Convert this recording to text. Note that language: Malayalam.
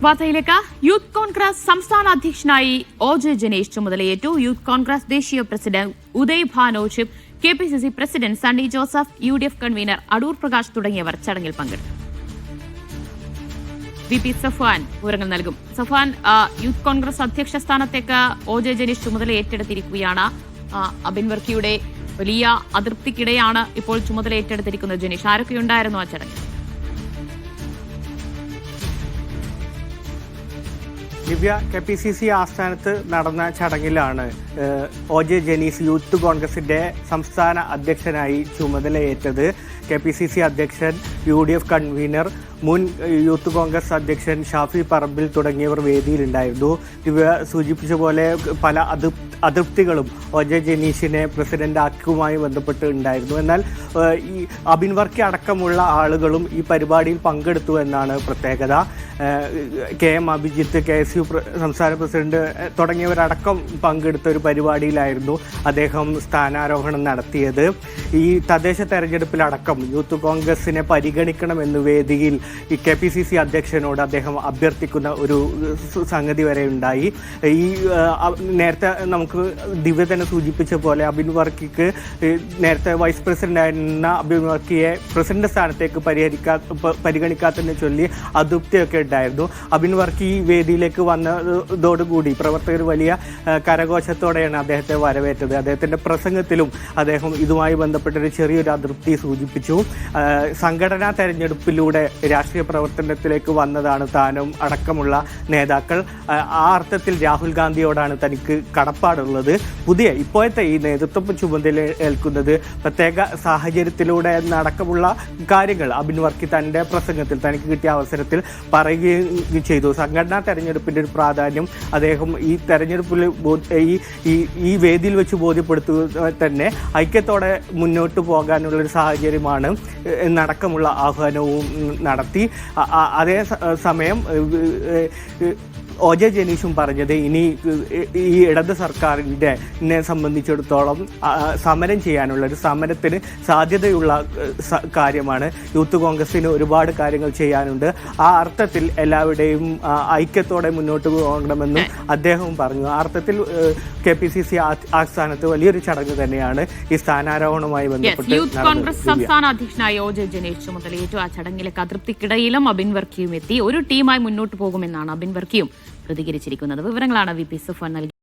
വാർത്തയിലേക്ക്. യൂത്ത് കോൺഗ്രസ് സംസ്ഥാന അധ്യക്ഷനായി ഒ.ജെ. ജനീഷ് ചുമതലയേറ്റു. യൂത്ത് കോൺഗ്രസ് ദേശീയ പ്രസിഡന്റ് ഉദയ് ഭാനോഷിപ്പ്, KPCC president Sunny Joseph, UDF convener Adoor Prakash തുടങ്ങിയവർ ചടങ്ങിൽ പങ്കെടുത്തു. വി.പി. സഫ്വാൻ വിവരങ്ങൾ നൽകും. സഫ്വാൻ, യൂത്ത് കോൺഗ്രസ് അധ്യക്ഷ സ്ഥാനത്തേക്ക് ഒ.ജെ. ജനീഷ് ചുമതല ഏറ്റെടുത്തിരിക്കുകയാണ്. അബിൻ വർക്കിയുടെ വലിയ അതൃപ്തിക്കിടെയാണ് ഇപ്പോൾ ചുമതല ഏറ്റെടുത്തിരിക്കുന്നത് ജനീഷ്. ആരൊക്കെയുണ്ടായിരുന്നു ആ ചടങ്ങിൽ? ദിവ്യ, കെ.പി.സി.സി ആസ്ഥാനത്ത് നടന്ന ചടങ്ങിലാണ് ഒ.ജെ. ജനീഷ് യൂത്ത് കോൺഗ്രസിന്റെ സംസ്ഥാന അധ്യക്ഷനായി ചുമതലയേറ്റത്. കെ.പി.സി.സി അധ്യക്ഷൻ, യു.ഡി.എഫ് കൺവീനർ, മുൻ യൂത്ത് കോൺഗ്രസ് അധ്യക്ഷൻ ഷാഫി പറമ്പിൽ തുടങ്ങിയവർ വേദിയിലുണ്ടായിരുന്നു. ദിവ്യ സൂചിപ്പിച്ച പോലെ പല അതൃപ്തികളും ഒ.ജെ. ജനീഷിനെ പ്രസിഡന്റ് ആക്കുമായി ബന്ധപ്പെട്ട് ഉണ്ടായിരുന്നു. എന്നാൽ ഈ അബിൻ വർക്കി അടക്കമുള്ള ആളുകളും ഈ പരിപാടിയിൽ പങ്കെടുത്തു എന്നാണ് പ്രത്യേകത. കെ.എം. അഭിജിത്ത്, കെ.എസ്.യു സംസ്ഥാന പ്രസിഡന്റ് തുടങ്ങിയവരടക്കം പങ്കെടുത്ത ഒരു പരിപാടിയിലായിരുന്നു അദ്ദേഹം സ്ഥാനാരോഹണം നടത്തിയത്. ഈ തദ്ദേശ തെരഞ്ഞെടുപ്പിലടക്കം യൂത്ത് കോൺഗ്രസിനെ പരിഗണിക്കണമെന്ന് വേദിയിൽ ഈ കെ.പി.സി.സി അധ്യക്ഷനോട് അദ്ദേഹം അഭ്യർത്ഥിക്കുന്ന ഒരു സംഗതി വരെ ഉണ്ടായി. ഈ നേരത്തെ നമുക്ക് ദിവ്യ തന്നെ സൂചിപ്പിച്ച പോലെ അബിൻ വർക്കിക്ക് നേരത്തെ വൈസ് പ്രസിഡന്റ് ആയിരുന്ന അബിൻ വർക്കിയെ പ്രസിഡന്റ് സ്ഥാനത്തേക്ക് പരിഗണിക്കാത്തതിനെ ചൊല്ലി അതൃപ്തിയൊക്കെ ഉണ്ടായിരുന്നു. അബിൻ വർക്കി ഈ വേദിയിലേക്ക് വന്നതോടുകൂടി പ്രവർത്തകർ വലിയ കരഘോഷത്തോടെയാണ് അദ്ദേഹത്തെ വരവേറ്റത്. അദ്ദേഹത്തിന്റെ പ്രസംഗത്തിലും അദ്ദേഹം ഇതുമായി ബന്ധപ്പെട്ടൊരു ചെറിയൊരു അതൃപ്തി സൂചിപ്പിച്ചു. സംഘടനാ തെരഞ്ഞെടുപ്പിലൂടെ രാഷ്ട്രീയ പ്രവർത്തനത്തിലേക്ക് വന്നതാണ് താനും അടക്കമുള്ള നേതാക്കൾ. ആ അർത്ഥത്തിൽ രാഹുൽ ഗാന്ധിയോടാണ് തനിക്ക് കടപ്പാടുള്ളത്. ഇപ്പോഴത്തെ ഈ നേതൃത്വ ചുമതല ഏൽക്കുന്നത് പ്രത്യേക സാഹചര്യത്തിലൂടെ എന്നടക്കമുള്ള കാര്യങ്ങൾ അബിൻ വർക്കി തന്റെ പ്രസംഗത്തിൽ തനിക്ക് കിട്ടിയ അവസരത്തിൽ പറയുകയും ചെയ്തു. സംഘടനാ തെരഞ്ഞെടുപ്പിന്റെ ഒരു പ്രാധാന്യം അദ്ദേഹം ഈ തെരഞ്ഞെടുപ്പിൽ ഈ വേദിയിൽ വെച്ച് ബോധ്യപ്പെടുത്തുക തന്നെ ഐക്യത്തോടെ മുന്നോട്ട് പോകാനുള്ളൊരു സാഹചര്യമാണ് എന്നടക്കമുള്ള ആഹ്വാനവും നടത്തി. അതേ സമയം ഒ.ജെ. ജനീഷും പറഞ്ഞത് ഇനി ഈ ഇടത് സർക്കാരിനെ സംബന്ധിച്ചിടത്തോളം സമരം ചെയ്യാനുള്ള ഒരു സമരത്തിന് സാധ്യതയുള്ള കാര്യമാണ്. യൂത്ത് കോൺഗ്രസിന് ഒരുപാട് കാര്യങ്ങൾ ചെയ്യാനുണ്ട്. ആ അർത്ഥത്തിൽ എല്ലാവരുടെയും ഐക്യത്തോടെ മുന്നോട്ട് പോകണമെന്നും അദ്ദേഹവും പറഞ്ഞു. ആ അർത്ഥത്തിൽ കെ.പി.സി.സി ആസ്ഥാനത്ത് വലിയൊരു ചടങ്ങ് തന്നെയാണ് ഈ സ്ഥാനാരോഹണവുമായി ബന്ധപ്പെട്ട്. യൂത്ത് കോൺഗ്രസ് സംസ്ഥാന അധ്യക്ഷനായ ഒ.ജെ. ജനീഷ് ചുമതലയേറ്റു. ആ ചടങ്ങിലേക്ക് അതൃപ്തിക്കിടയിലും അബിൻ വർക്കിയും എത്തി. ഒരു ടീമായി മുന്നോട്ട് പോകുമെന്നാണ് അബിൻ വർക്കിയും പ്രതികരിച്ചിരിക്കുന്നത്. വിവരങ്ങളാണ് വി.പി. സഫ്വാൻ നൽകി.